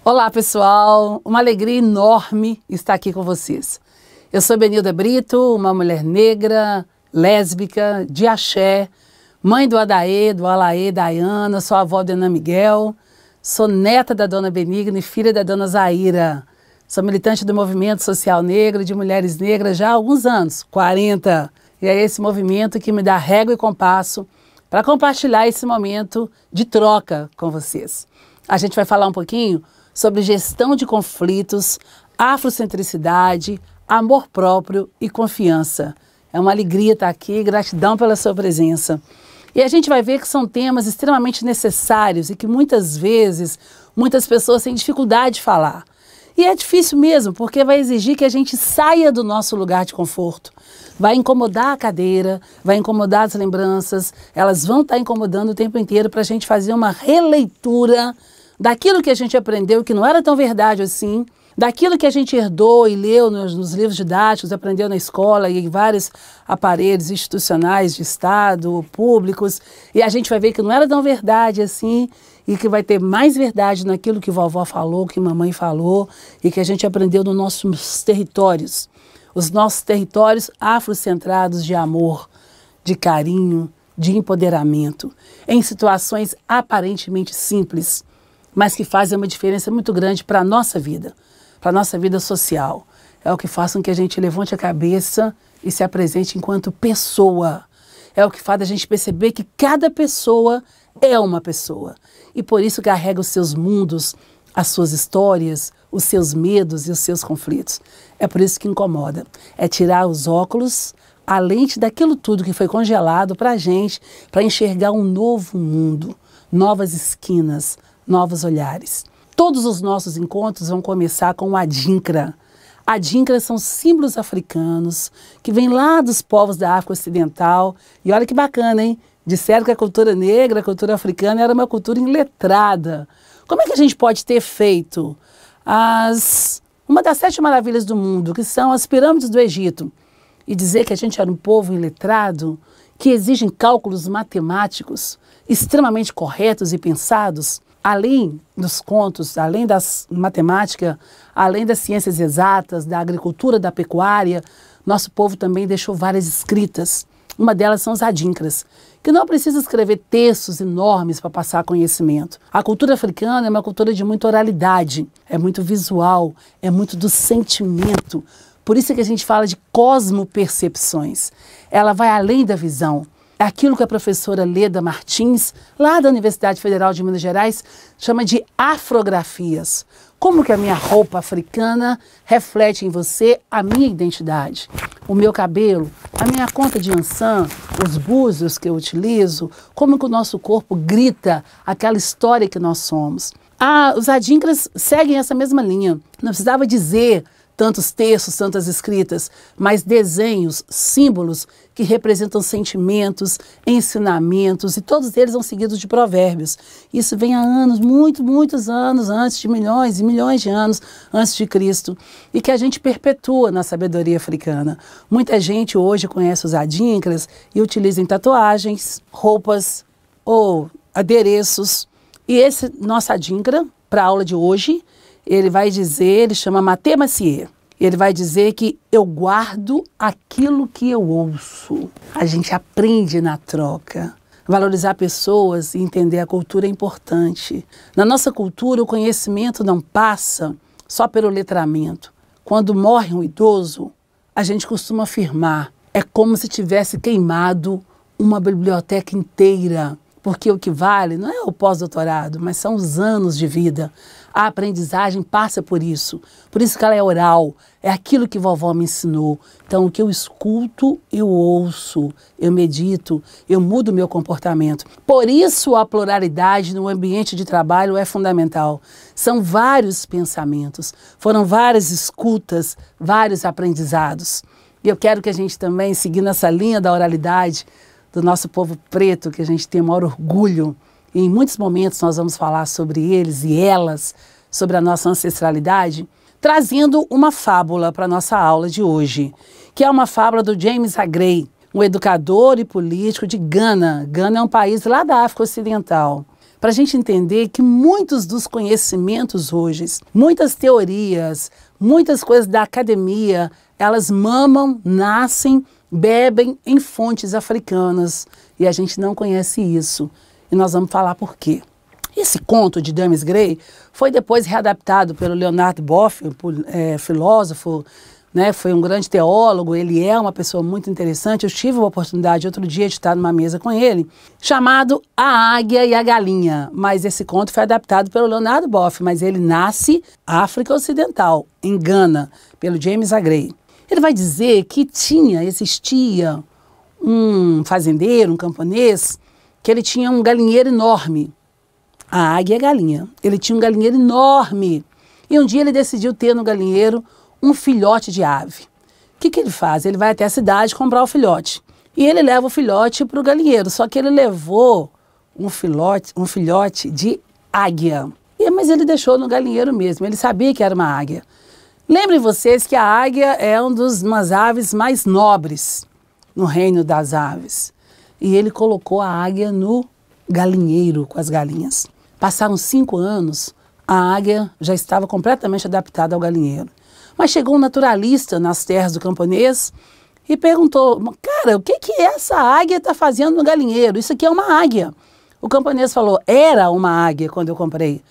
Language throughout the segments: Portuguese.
Olá, pessoal! Uma alegria enorme estar aqui com vocês. Eu sou Benilda Brito, uma mulher negra, lésbica, de axé, mãe do Adaê, do Alaê, da Ayana, sou avó de Ana Miguel, sou neta da Dona Benigna e filha da Dona Zaira. Sou militante do movimento social negro de mulheres negras já há alguns anos, 40. E é esse movimento que me dá régua e compasso para compartilhar esse momento de troca com vocês. A gente vai falar um pouquinho sobre gestão de conflitos, afrocentricidade, amor próprio e confiança. É uma alegria estar aqui, gratidão pela sua presença. E a gente vai ver que são temas extremamente necessários e que muitas vezes muitas pessoas têm dificuldade de falar. E é difícil mesmo, porque vai exigir que a gente saia do nosso lugar de conforto. Vai incomodar a cadeira, vai incomodar as lembranças, elas vão estar incomodando o tempo inteiro para a gente fazer uma releitura daquilo que a gente aprendeu, que não era tão verdade assim, daquilo que a gente herdou e leu nos livros didáticos, aprendeu na escola e em vários aparelhos institucionais de Estado, públicos, e a gente vai ver que não era tão verdade assim, e que vai ter mais verdade naquilo que vovó falou, que mamãe falou, e que a gente aprendeu nos nossos territórios. Os nossos territórios afrocentrados de amor, de carinho, de empoderamento, em situações aparentemente simples, mas que fazem uma diferença muito grande para a nossa vida social. É o que faz com que a gente levante a cabeça e se apresente enquanto pessoa. É o que faz a gente perceber que cada pessoa é uma pessoa. E por isso carrega os seus mundos, as suas histórias, os seus medos e os seus conflitos. É por isso que incomoda. É tirar os óculos, a lente daquilo tudo que foi congelado para a gente, para enxergar um novo mundo, novas esquinas, novos olhares. Todos os nossos encontros vão começar com o adinkra. Adinkra são símbolos africanos que vêm lá dos povos da África Ocidental. E olha que bacana, hein? Disseram que a cultura negra, a cultura africana era uma cultura iletrada. Como é que a gente pode ter feito uma das 7 maravilhas do mundo, que são as pirâmides do Egito, e dizer que a gente era um povo iletrado, que exigem cálculos matemáticos extremamente corretos e pensados? Além dos contos, além da matemática, além das ciências exatas, da agricultura, da pecuária, nosso povo também deixou várias escritas. Uma delas são os adinkras, que não precisa escrever textos enormes para passar conhecimento. A cultura africana é uma cultura de muita oralidade, é muito visual, é muito do sentimento. Por isso que a gente fala de cosmopercepções. Ela vai além da visão. É aquilo que a professora Leda Martins, lá da Universidade Federal de Minas Gerais, chama de afrografias. Como que a minha roupa africana reflete em você a minha identidade? O meu cabelo, a minha conta de ançã, os búzios que eu utilizo, como que o nosso corpo grita aquela história que nós somos. Os adinkras seguem essa mesma linha. Não precisava dizer tantos textos, tantas escritas, mas desenhos, símbolos que representam sentimentos, ensinamentos, e todos eles são seguidos de provérbios. Isso vem há anos, muitos anos antes de milhões e milhões de anos antes de Cristo, e que a gente perpetua na sabedoria africana. Muita gente hoje conhece os adinkras e utiliza em tatuagens, roupas ou adereços. E esse nosso adinkra, para a aula de hoje, ele vai dizer, ele chama Maté Massier. Ele vai dizer que eu guardo aquilo que eu ouço. A gente aprende na troca. Valorizar pessoas e entender a cultura é importante. Na nossa cultura, o conhecimento não passa só pelo letramento. Quando morre um idoso, a gente costuma afirmar, é como se tivesse queimado uma biblioteca inteira. Porque o que vale não é o pós-doutorado, mas são os anos de vida. A aprendizagem passa por isso que ela é oral, é aquilo que vovó me ensinou. Então, o que eu escuto, eu ouço, eu medito, eu mudo o meu comportamento. Por isso, a pluralidade no ambiente de trabalho é fundamental. São vários pensamentos, foram várias escutas, vários aprendizados. E eu quero que a gente também, seguindo essa linha da oralidade, do nosso povo preto, que a gente tem o maior orgulho, e em muitos momentos nós vamos falar sobre eles e elas, sobre a nossa ancestralidade, trazendo uma fábula para a nossa aula de hoje, que é uma fábula do James Aggrey, um educador e político de Gana. Gana é um país lá da África Ocidental. para a gente entender que muitos dos conhecimentos hoje, muitas teorias, muitas coisas da academia, elas mamam, nascem, bebem em fontes africanas. E a gente não conhece isso. E nós vamos falar por quê. Esse conto de James Gray foi depois readaptado pelo Leonard Boff, filósofo, né, foi um grande teólogo, ele é uma pessoa muito interessante. Eu tive a oportunidade outro dia de estar numa mesa com ele, chamado A Águia e a Galinha. Mas esse conto foi adaptado pelo Leonard Boff, mas ele nasce África Ocidental, em Gana, pelo James A. Gray. Ele vai dizer que existia um fazendeiro, um camponês, que ele tinha um galinheiro enorme. A águia e a galinha. Ele tinha um galinheiro enorme. E um dia ele decidiu ter no galinheiro um filhote de ave. O que ele faz? Ele vai até a cidade comprar o filhote. E ele leva o filhote para o galinheiro. Só que ele levou um filhote de águia. Mas ele deixou no galinheiro mesmo. Ele sabia que era uma águia. Lembrem vocês que a águia é umas aves mais nobres no reino das aves. E ele colocou a águia no galinheiro com as galinhas. Passaram 5 anos, a águia já estava completamente adaptada ao galinheiro. Mas chegou um naturalista nas terras do camponês e perguntou, cara, o que essa águia está fazendo no galinheiro? Isso aqui é uma águia. O camponês falou, era uma águia quando eu comprei.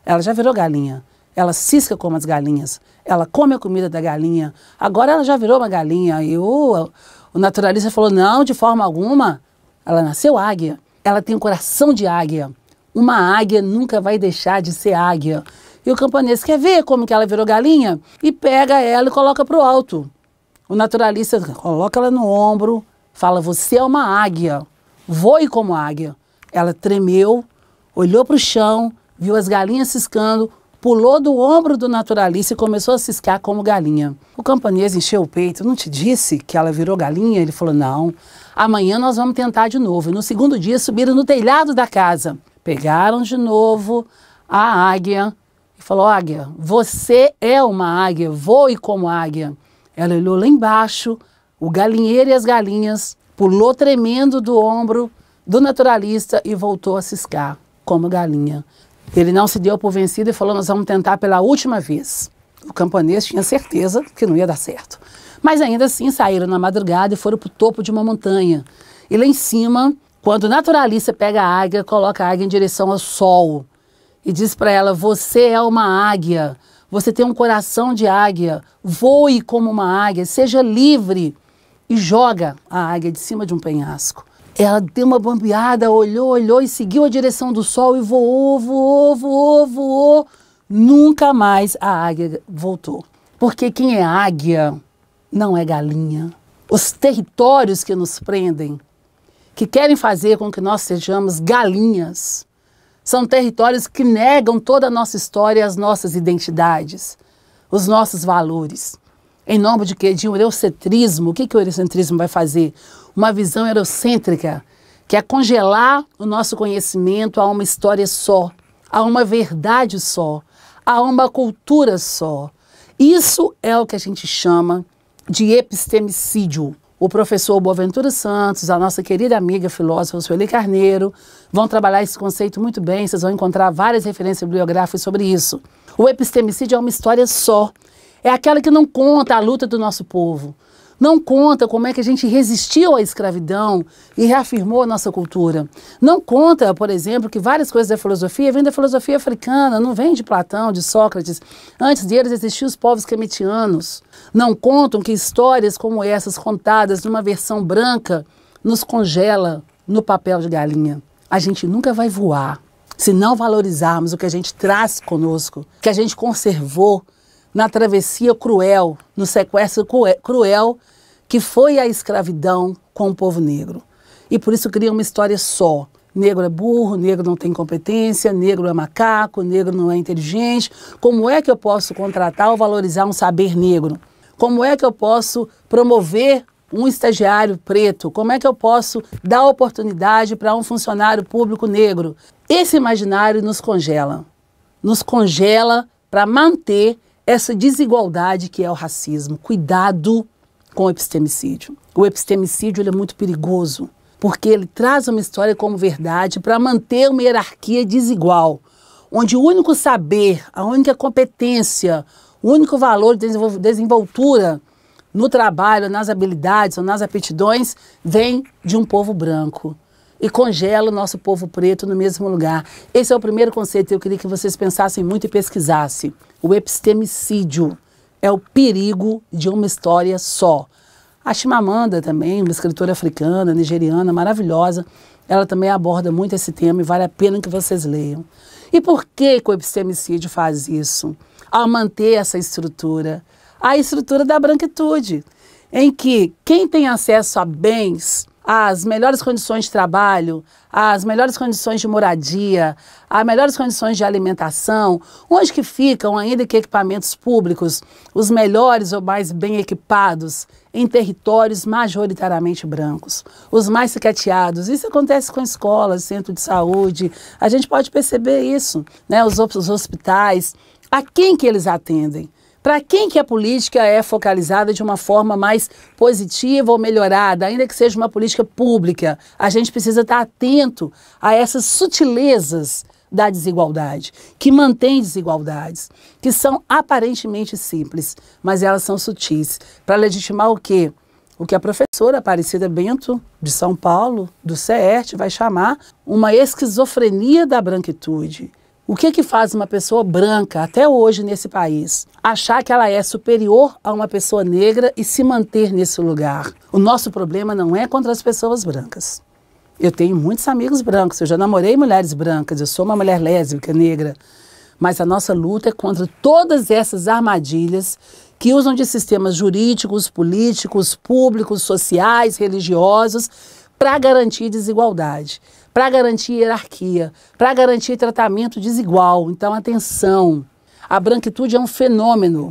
Ela já virou galinha. Ela cisca como as galinhas. Ela come a comida da galinha. Agora ela já virou uma galinha. E o naturalista falou, não, de forma alguma. Ela nasceu águia. Ela tem um coração de águia. Uma águia nunca vai deixar de ser águia. E o camponês quer ver como que ela virou galinha? E pega ela e coloca para o alto. O naturalista coloca ela no ombro, fala, você é uma águia. Voe como águia. Ela tremeu, olhou para o chão, viu as galinhas ciscando, pulou do ombro do naturalista e começou a ciscar como galinha. O camponês encheu o peito. Não te disse que ela virou galinha? Ele falou, não. Amanhã nós vamos tentar de novo. E no segundo dia subiram no telhado da casa. Pegaram de novo a águia e falou, águia, você é uma águia, voe como águia. Ela olhou lá embaixo, o galinheiro e as galinhas, pulou tremendo do ombro do naturalista e voltou a ciscar como galinha. Ele não se deu por vencido e falou, nós vamos tentar pela última vez. O camponês tinha certeza que não ia dar certo. Mas ainda assim saíram na madrugada e foram para o topo de uma montanha. E lá em cima, quando o naturalista pega a águia, coloca a águia em direção ao sol e diz para ela, você é uma águia, você tem um coração de águia, voe como uma águia, seja livre. E joga a águia de cima de um penhasco. Ela deu uma bambeada, olhou e seguiu a direção do sol e voou. Nunca mais a águia voltou. Porque quem é águia não é galinha. Os territórios que nos prendem, que querem fazer com que nós sejamos galinhas, são territórios que negam toda a nossa história e as nossas identidades, os nossos valores. Em nome de quê? De um eurocentrismo. O que o eurocentrismo vai fazer? Uma visão eurocêntrica, que é congelar o nosso conhecimento a uma história só, a uma verdade só, a uma cultura só. Isso é o que a gente chama de epistemicídio. O professor Boaventura Santos, a nossa querida amiga filósofa Sueli Carneiro, vão trabalhar esse conceito muito bem, vocês vão encontrar várias referências bibliográficas sobre isso. O epistemicídio é uma história só, é aquela que não conta a luta do nosso povo, não conta como é que a gente resistiu à escravidão e reafirmou a nossa cultura. Não conta, por exemplo, que várias coisas da filosofia vêm da filosofia africana, não vem de Platão, de Sócrates. Antes deles existiam os povos quemetianos. Não contam que histórias como essas, contadas numa versão branca, nos congela no papel de galinha. A gente nunca vai voar se não valorizarmos o que a gente traz conosco, que a gente conservou na travessia cruel, no sequestro cruel, que foi a escravidão com o povo negro. E por isso cria uma história só. Negro é burro, negro não tem competência, negro é macaco, negro não é inteligente. Como é que eu posso contratar ou valorizar um saber negro? Como é que eu posso promover um estagiário preto? Como é que eu posso dar oportunidade para um funcionário público negro? Esse imaginário nos congela para manter essa desigualdade que é o racismo. Cuidado com o epistemicídio. O epistemicídio ele é muito perigoso, porque ele traz uma história como verdade para manter uma hierarquia desigual, onde o único saber, a única competência, o único valor de desenvoltura no trabalho, nas habilidades ou nas aptidões, vem de um povo branco e congela o nosso povo preto no mesmo lugar. Esse é o primeiro conceito que eu queria que vocês pensassem muito e pesquisassem. O epistemicídio é o perigo de uma história só. A Chimamanda também, uma escritora africana, nigeriana, maravilhosa, ela também aborda muito esse tema e vale a pena que vocês leiam. E por que o epistemicídio faz isso? Ao manter essa estrutura, a estrutura da branquitude, em que quem tem acesso a bens, às melhores condições de trabalho, às melhores condições de moradia, às melhores condições de alimentação, onde que ficam, ainda que equipamentos públicos, os melhores ou mais bem equipados em territórios majoritariamente brancos, os mais sucateados. Isso acontece com escolas, centro de saúde, a gente pode perceber isso, né? Os hospitais, a quem que eles atendem? Para quem que a política é focalizada de uma forma mais positiva ou melhorada, ainda que seja uma política pública, a gente precisa estar atento a essas sutilezas da desigualdade, que mantém desigualdades, que são aparentemente simples, mas elas são sutis, para legitimar o quê? O que a professora Aparecida Bento, de São Paulo, do CERT, vai chamar uma esquizofrenia da branquitude. O que faz uma pessoa branca, até hoje nesse país, achar que ela é superior a uma pessoa negra e se manter nesse lugar? O nosso problema não é contra as pessoas brancas. Eu tenho muitos amigos brancos, eu já namorei mulheres brancas, eu sou uma mulher lésbica, negra, mas a nossa luta é contra todas essas armadilhas que usam de sistemas jurídicos, políticos, públicos, sociais, religiosos, para garantir desigualdade, para garantir hierarquia, para garantir tratamento desigual. Então, atenção, a branquitude é um fenômeno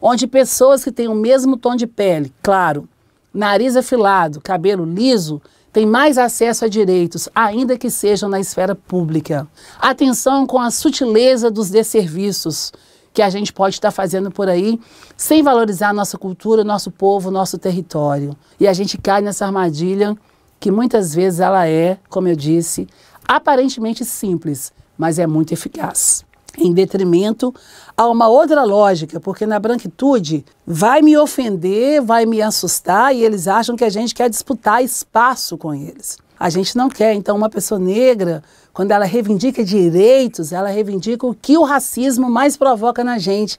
onde pessoas que têm o mesmo tom de pele, claro, nariz afilado, cabelo liso, têm mais acesso a direitos, ainda que sejam na esfera pública. Atenção com a sutileza dos desserviços que a gente pode estar fazendo por aí, sem valorizar nossa cultura, nosso povo, nosso território. E a gente cai nessa armadilha que muitas vezes ela é, como eu disse, aparentemente simples, mas é muito eficaz, em detrimento a uma outra lógica, porque na branquitude vai me ofender, vai me assustar e eles acham que a gente quer disputar espaço com eles. A gente não quer. Então, uma pessoa negra, quando ela reivindica direitos, ela reivindica o que o racismo mais provoca na gente,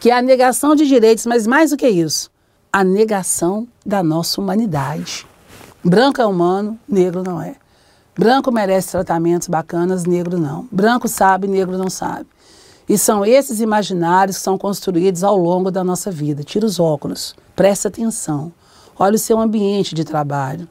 que é a negação de direitos, mas mais do que isso, a negação da nossa humanidade. Branco é humano, negro não é. Branco merece tratamentos bacanas, negro não. Branco sabe, negro não sabe. E são esses imaginários que são construídos ao longo da nossa vida. Tira os óculos, presta atenção. Olha o seu ambiente de trabalho.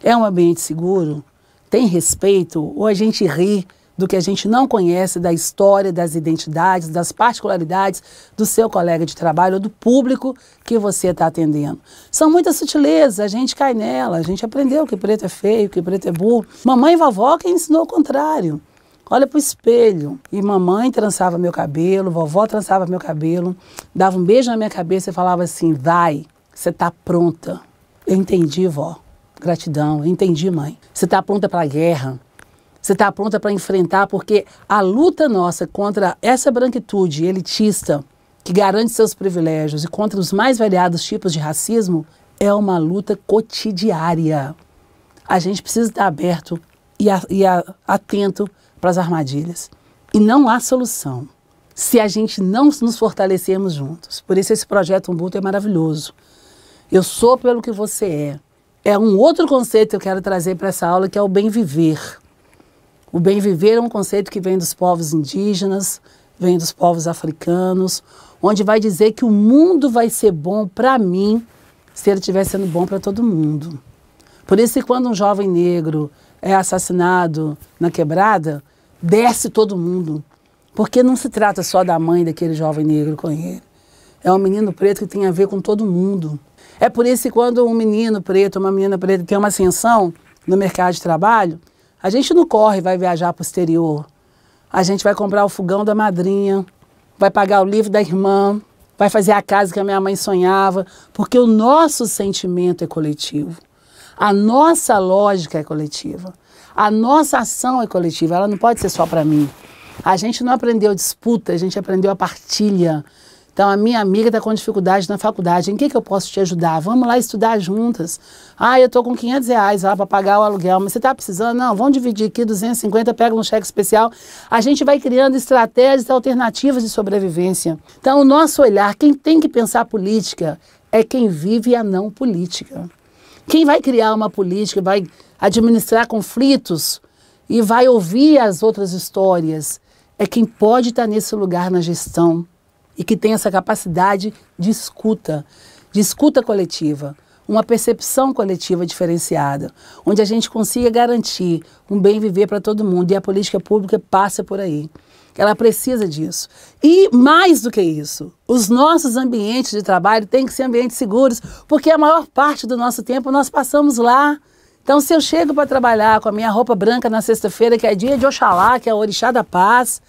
É um ambiente seguro? Tem respeito? Ou a gente ri do que a gente não conhece da história, das identidades, das particularidades do seu colega de trabalho ou do público que você está atendendo? São muitas sutilezas, a gente cai nela, a gente aprendeu que preto é feio, que preto é burro. Mamãe e vovó que ensinou o contrário. Olha para o espelho. E mamãe trançava meu cabelo, vovó trançava meu cabelo, dava um beijo na minha cabeça e falava assim, vai, você está pronta. Eu entendi, vó. Gratidão. Eu entendi, mãe. Você está pronta para a guerra. Você está pronta para enfrentar, porque a luta nossa contra essa branquitude elitista que garante seus privilégios e contra os mais variados tipos de racismo é uma luta cotidiana. A gente precisa estar aberto e atento para as armadilhas. E não há solução se a gente não nos fortalecermos juntos. Por isso esse projeto Umbuto é maravilhoso. Eu sou pelo que você é. É um outro conceito que eu quero trazer para essa aula, que é o bem viver. O bem viver é um conceito que vem dos povos indígenas, vem dos povos africanos, onde vai dizer que o mundo vai ser bom para mim se ele estiver sendo bom para todo mundo. Por isso que quando um jovem negro é assassinado na quebrada, desce todo mundo. Porque não se trata só da mãe daquele jovem negro com ele. É um menino preto que tem a ver com todo mundo. É por isso que quando um menino preto, uma menina preta tem uma ascensão no mercado de trabalho, a gente não corre e vai viajar para o exterior. A gente vai comprar o fogão da madrinha, vai pagar o livro da irmã, vai fazer a casa que a minha mãe sonhava, porque o nosso sentimento é coletivo. A nossa lógica é coletiva. A nossa ação é coletiva, ela não pode ser só para mim. A gente não aprendeu disputa, a gente aprendeu a partilha. Então, a minha amiga está com dificuldade na faculdade. Em que eu posso te ajudar? Vamos lá estudar juntas. Ah, eu estou com R$500 lá para pagar o aluguel, mas você está precisando? Não, vamos dividir aqui 250, pega um cheque especial. A gente vai criando estratégias alternativas de sobrevivência. Então, o nosso olhar, quem tem que pensar política é quem vive a não política. Quem vai criar uma política, vai administrar conflitos e vai ouvir as outras histórias é quem pode estar nesse lugar na gestão e que tem essa capacidade de escuta coletiva, uma percepção coletiva diferenciada, onde a gente consiga garantir um bem viver para todo mundo, e a política pública passa por aí. Ela precisa disso. E mais do que isso, os nossos ambientes de trabalho têm que ser ambientes seguros, porque a maior parte do nosso tempo nós passamos lá. Então, se eu chego para trabalhar com a minha roupa branca na sexta-feira, que é dia de Oxalá, que é o orixá da paz,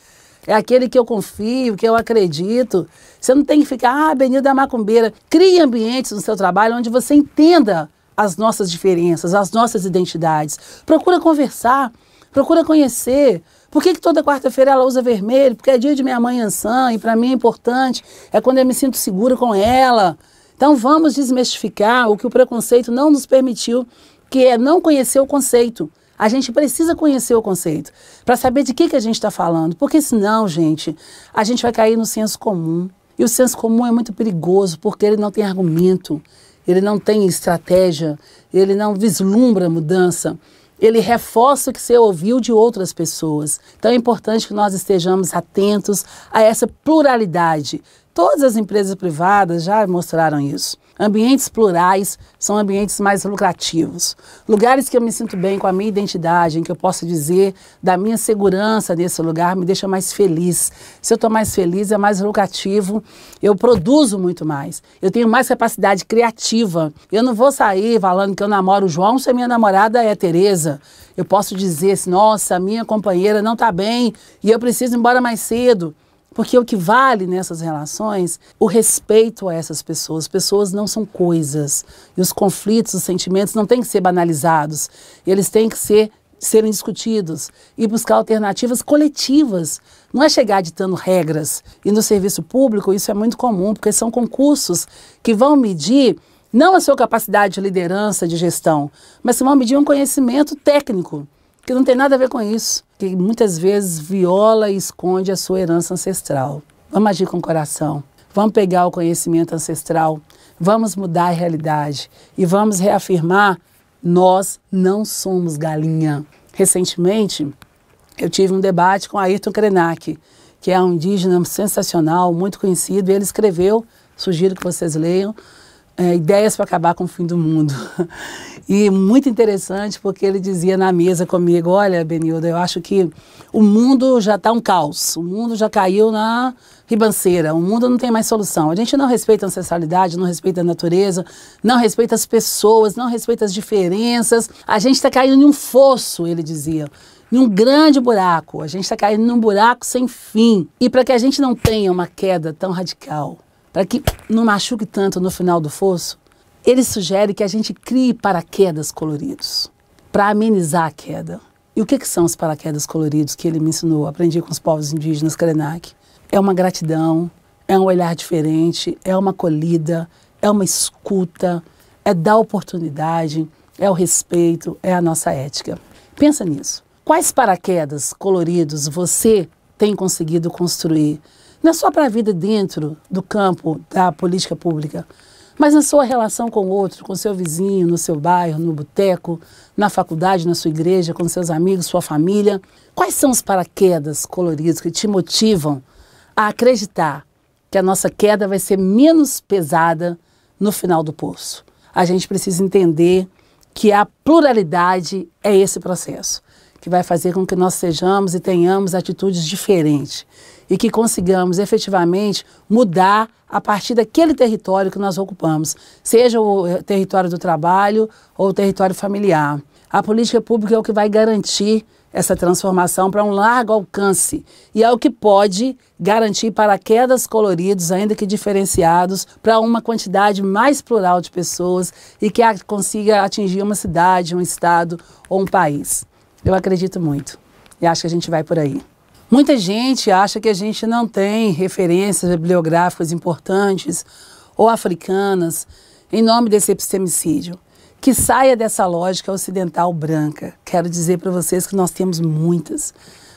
é aquele que eu confio, que eu acredito, você não tem que ficar, Benilda macumbeira. Crie ambientes no seu trabalho onde você entenda as nossas diferenças, as nossas identidades. Procura conversar, procura conhecer. Por que toda quarta-feira ela usa vermelho? Porque é dia de minha mãe Ançã e para mim é importante, é quando eu me sinto segura com ela. Então vamos desmistificar o que o preconceito não nos permitiu, que é não conhecer o conceito. A gente precisa conhecer o conceito para saber de que a gente está falando, porque senão, gente, a gente vai cair no senso comum. E o senso comum é muito perigoso porque ele não tem argumento, ele não tem estratégia, ele não vislumbra mudança, ele reforça o que você ouviu de outras pessoas. Então é importante que nós estejamos atentos a essa pluralidade. Todas as empresas privadas já mostraram isso. Ambientes plurais são ambientes mais lucrativos. Lugares que eu me sinto bem com a minha identidade, em que eu posso dizer da minha segurança nesse lugar, me deixa mais feliz. Se eu estou mais feliz, é mais lucrativo, eu produzo muito mais. Eu tenho mais capacidade criativa. Eu não vou sair falando que eu namoro o João se a minha namorada é a Tereza. Eu posso dizer assim, nossa, a minha companheira não está bem e eu preciso ir embora mais cedo. Porque o que vale nessas relações, o respeito a essas pessoas. Pessoas não são coisas. E os conflitos, os sentimentos não têm que ser banalizados. Eles têm que serem discutidos e buscar alternativas coletivas. Não é chegar ditando regras. E no serviço público isso é muito comum, porque são concursos que vão medir não a sua capacidade de liderança, de gestão, mas que vão medir um conhecimento técnico, que não tem nada a ver com isso, que muitas vezes viola e esconde a sua herança ancestral. Vamos agir com o coração, vamos pegar o conhecimento ancestral, vamos mudar a realidade e vamos reafirmar, nós não somos galinha. Recentemente, eu tive um debate com Ayrton Krenak, que é um indígena sensacional, muito conhecido, e ele escreveu, sugiro que vocês leiam, Ideias para Acabar com o Fim do Mundo. E muito interessante porque ele dizia na mesa comigo, olha, Benilda, eu acho que o mundo já está um caos, o mundo já caiu na ribanceira, o mundo não tem mais solução. A gente não respeita a ancestralidade, não respeita a natureza, não respeita as pessoas, não respeita as diferenças. A gente está caindo em um fosso, ele dizia, em um grande buraco. A gente está caindo num buraco sem fim. E para que a gente não tenha uma queda tão radical, para que não machuque tanto no final do fosso, ele sugere que a gente crie paraquedas coloridos para amenizar a queda. E o que são os paraquedas coloridos que ele me ensinou? Aprendi com os povos indígenas Krenak. É uma gratidão, é um olhar diferente, é uma acolhida, é uma escuta, é dar oportunidade, é o respeito, é a nossa ética. Pensa nisso. Quais paraquedas coloridos você tem conseguido construir? Não é só para a vida dentro do campo da política pública, mas na sua relação com o outro, com o seu vizinho, no seu bairro, no boteco, na faculdade, na sua igreja, com seus amigos, sua família. Quais são os paraquedas coloridos que te motivam a acreditar que a nossa queda vai ser menos pesada no final do poço? A gente precisa entender que a pluralidade é esse processo, que vai fazer com que nós sejamos e tenhamos atitudes diferentes e que consigamos efetivamente mudar a partir daquele território que nós ocupamos, seja o território do trabalho ou o território familiar. A política pública é o que vai garantir essa transformação para um largo alcance. E é o que pode garantir paraquedas coloridos, ainda que diferenciados, para uma quantidade mais plural de pessoas e que consiga atingir uma cidade, um estado ou um país. Eu acredito muito e acho que a gente vai por aí. Muita gente acha que a gente não tem referências bibliográficas importantes ou africanas em nome desse epistemicídio. Que saia dessa lógica ocidental branca. Quero dizer para vocês que nós temos muitas.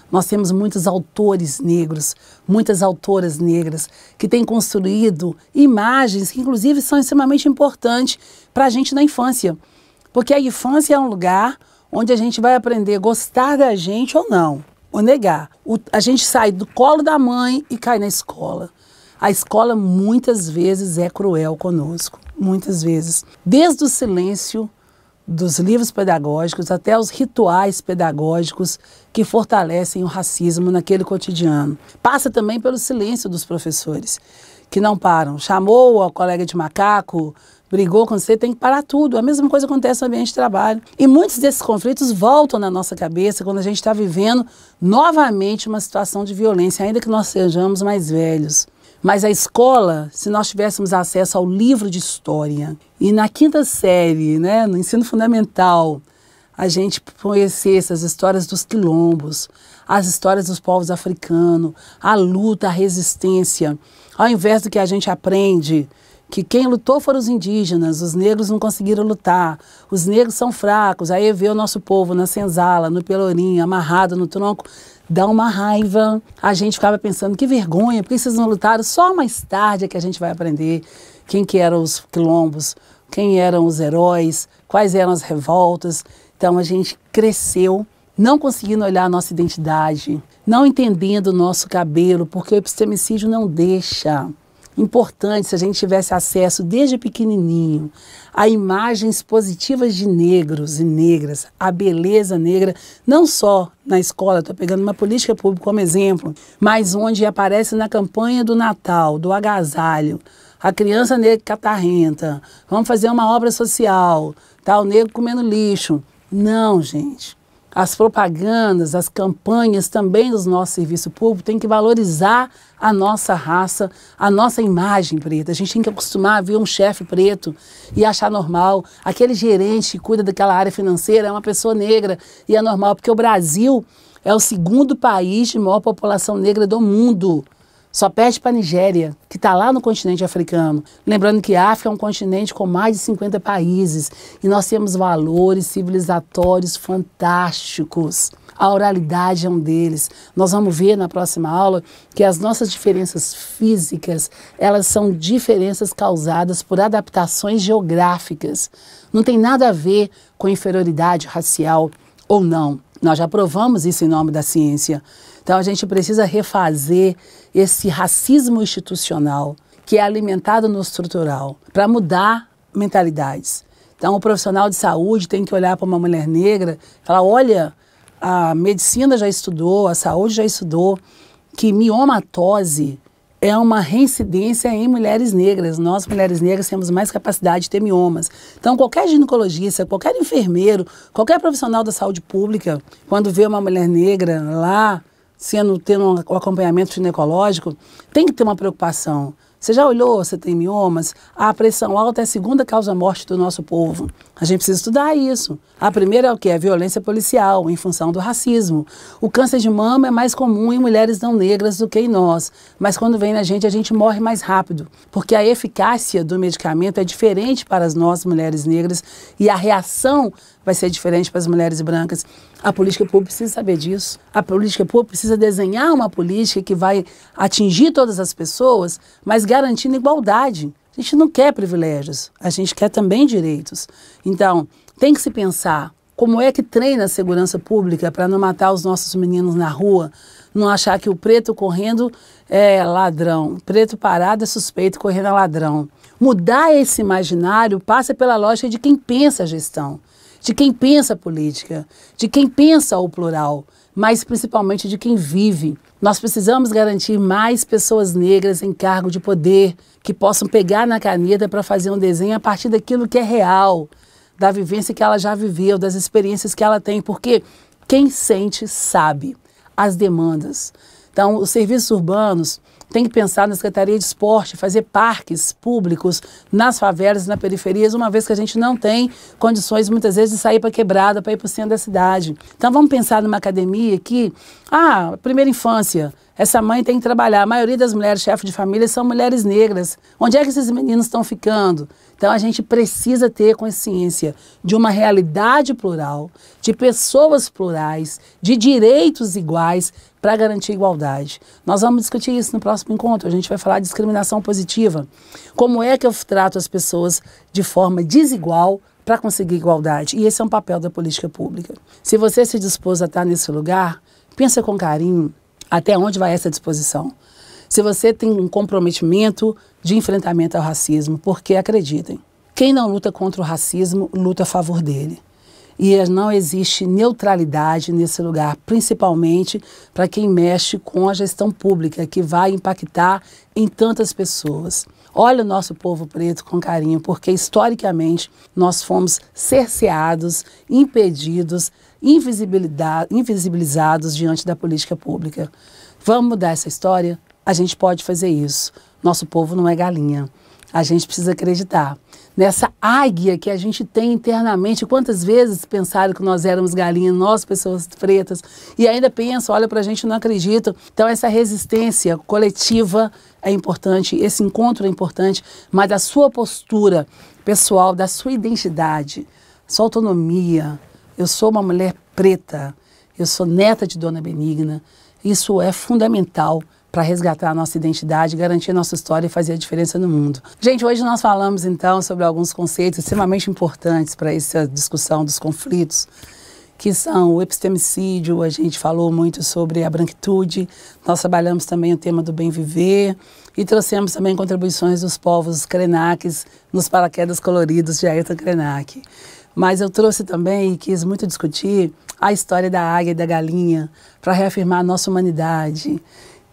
Nós temos muitos autores negros, muitas autoras negras que têm construído imagens que inclusive são extremamente importantes para a gente na infância. Porque a infância é um lugar onde a gente vai aprender a gostar da gente ou não, ou negar. A gente sai do colo da mãe e cai na escola. A escola muitas vezes é cruel conosco, muitas vezes. Desde o silêncio dos livros pedagógicos até os rituais pedagógicos que fortalecem o racismo naquele cotidiano. Passa também pelo silêncio dos professores, que não param. Chamou a colega de macaco, brigou com você, tem que parar tudo. A mesma coisa acontece no ambiente de trabalho. E muitos desses conflitos voltam na nossa cabeça quando a gente está vivendo novamente uma situação de violência, ainda que nós sejamos mais velhos. Mas a escola, se nós tivéssemos acesso ao livro de história e na 5ª série, né, no ensino fundamental, a gente conhecesse as histórias dos quilombos, as histórias dos povos africanos, a luta, a resistência, ao invés do que a gente aprende, que quem lutou foram os indígenas, os negros não conseguiram lutar, os negros são fracos, aí vê o nosso povo na senzala, no pelourinho, amarrado no tronco, dá uma raiva. A gente ficava pensando, que vergonha, por que vocês não lutaram? Só mais tarde é que a gente vai aprender quem que eram os quilombos, quem eram os heróis, quais eram as revoltas. Então a gente cresceu não conseguindo olhar a nossa identidade, não entendendo o nosso cabelo, porque o epistemicídio não deixa. Importante se a gente tivesse acesso desde pequenininho a imagens positivas de negros e negras, a beleza negra, não só na escola, estou pegando uma política pública como exemplo, mas onde aparece na campanha do Natal, do agasalho, a criança negra catarrenta, vamos fazer uma obra social, tá, o negro comendo lixo. Não, gente. As propagandas, as campanhas também dos nossos serviços públicos têm que valorizar a nossa raça, a nossa imagem preta. A gente tem que acostumar a ver um chefe preto e achar normal. Aquele gerente que cuida daquela área financeira é uma pessoa negra e é normal, porque o Brasil é o 2º país de maior população negra do mundo. Só perde para a Nigéria, que está lá no continente africano. Lembrando que a África é um continente com mais de 50 países e nós temos valores civilizatórios fantásticos. A oralidade é um deles. Nós vamos ver na próxima aula que as nossas diferenças físicas, elas são diferenças causadas por adaptações geográficas. Não tem nada a ver com inferioridade racial ou não. Nós já provamos isso em nome da ciência. Então a gente precisa refazer esse racismo institucional que é alimentado no estrutural para mudar mentalidades. Então o profissional de saúde tem que olhar para uma mulher negra e falar, olha, a medicina já estudou, a saúde já estudou que miomatose é uma reincidência em mulheres negras. Nós, mulheres negras, temos mais capacidade de ter miomas. Então, qualquer ginecologista, qualquer enfermeiro, qualquer profissional da saúde pública, quando vê uma mulher negra lá, tendo um acompanhamento ginecológico, tem que ter uma preocupação. Você já olhou, você tem miomas? A pressão alta é a 2ª causa-morte do nosso povo. A gente precisa estudar isso. A primeira é o quê? A violência policial, em função do racismo. O câncer de mama é mais comum em mulheres não negras do que em nós. Mas quando vem na gente, a gente morre mais rápido. Porque a eficácia do medicamento é diferente para as nossas mulheres negras e a reação vai ser diferente para as mulheres brancas. A política pública precisa saber disso. A política pública precisa desenhar uma política que vai atingir todas as pessoas, mas garantindo igualdade. A gente não quer privilégios, a gente quer também direitos. Então, tem que se pensar como é que treina a segurança pública para não matar os nossos meninos na rua, não achar que o preto correndo é ladrão, o preto parado é suspeito, correndo é ladrão. Mudar esse imaginário passa pela lógica de quem pensa a gestão, de quem pensa a política, de quem pensa o plural, mas principalmente de quem vive. Nós precisamos garantir mais pessoas negras em cargo de poder, que possam pegar na caneta para fazer um desenho a partir daquilo que é real, da vivência que ela já viveu, das experiências que ela tem, porque Quem sente sabe as demandas. Então, os serviços urbanos têm que pensar na Secretaria de Esporte, fazer parques públicos nas favelas, nas periferias, uma vez que a gente não tem condições, muitas vezes, de sair para a quebrada, para ir para o centro da cidade. Então, vamos pensar numa academia que, primeira infância, essa mãe tem que trabalhar. A maioria das mulheres chefes de família são mulheres negras. Onde é que esses meninos estão ficando? Então, a gente precisa ter consciência de uma realidade plural, de pessoas plurais, de direitos iguais para garantir igualdade. Nós vamos discutir isso no próximo encontro. A gente vai falar de discriminação positiva. Como é que eu trato as pessoas de forma desigual para conseguir igualdade? E esse é um papel da política pública. Se você se dispôs a estar nesse lugar, pensa com carinho até onde vai essa disposição. Se você tem um comprometimento de enfrentamento ao racismo, porque acreditem, quem não luta contra o racismo, luta a favor dele. E não existe neutralidade nesse lugar, principalmente para quem mexe com a gestão pública, que vai impactar em tantas pessoas. Olha o nosso povo preto com carinho, porque historicamente nós fomos cerceados, impedidos, invisibilizados diante da política pública. Vamos mudar essa história? A gente pode fazer isso. Nosso povo não é galinha. A gente precisa acreditar nessa águia que a gente tem internamente. Quantas vezes pensaram que nós éramos galinha, nós, pessoas pretas, e ainda pensam, olha pra gente e não acreditam. Então essa resistência coletiva é importante, esse encontro é importante, mas a sua postura pessoal, da sua identidade, sua autonomia. Eu sou uma mulher preta, eu sou neta de Dona Benigna. Isso é fundamental para resgatar a nossa identidade, garantir a nossa história e fazer a diferença no mundo. Gente, hoje nós falamos então sobre alguns conceitos extremamente importantes para essa discussão dos conflitos, que são o epistemicídio, a gente falou muito sobre a branquitude, nós trabalhamos também o tema do bem viver e trouxemos também contribuições dos povos Krenaques nos paraquedas coloridos de Ayrton Krenak. Mas eu trouxe também e quis muito discutir a história da águia e da galinha para reafirmar a nossa humanidade.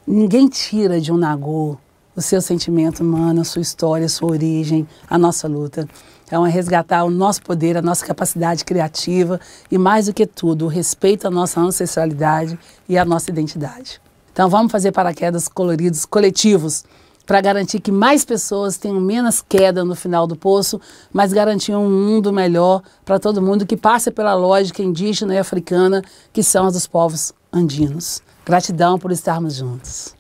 Ninguém tira de um nagô o seu sentimento humano, a sua história, a sua origem, a nossa luta. Então é resgatar o nosso poder, a nossa capacidade criativa e, mais do que tudo, o respeito à nossa ancestralidade e à nossa identidade. Então vamos fazer paraquedas coloridos coletivos para garantir que mais pessoas tenham menos queda no final do poço, mas garantir um mundo melhor para todo mundo que passe pela lógica indígena e africana, que são as dos povos andinos. Gratidão por estarmos juntos.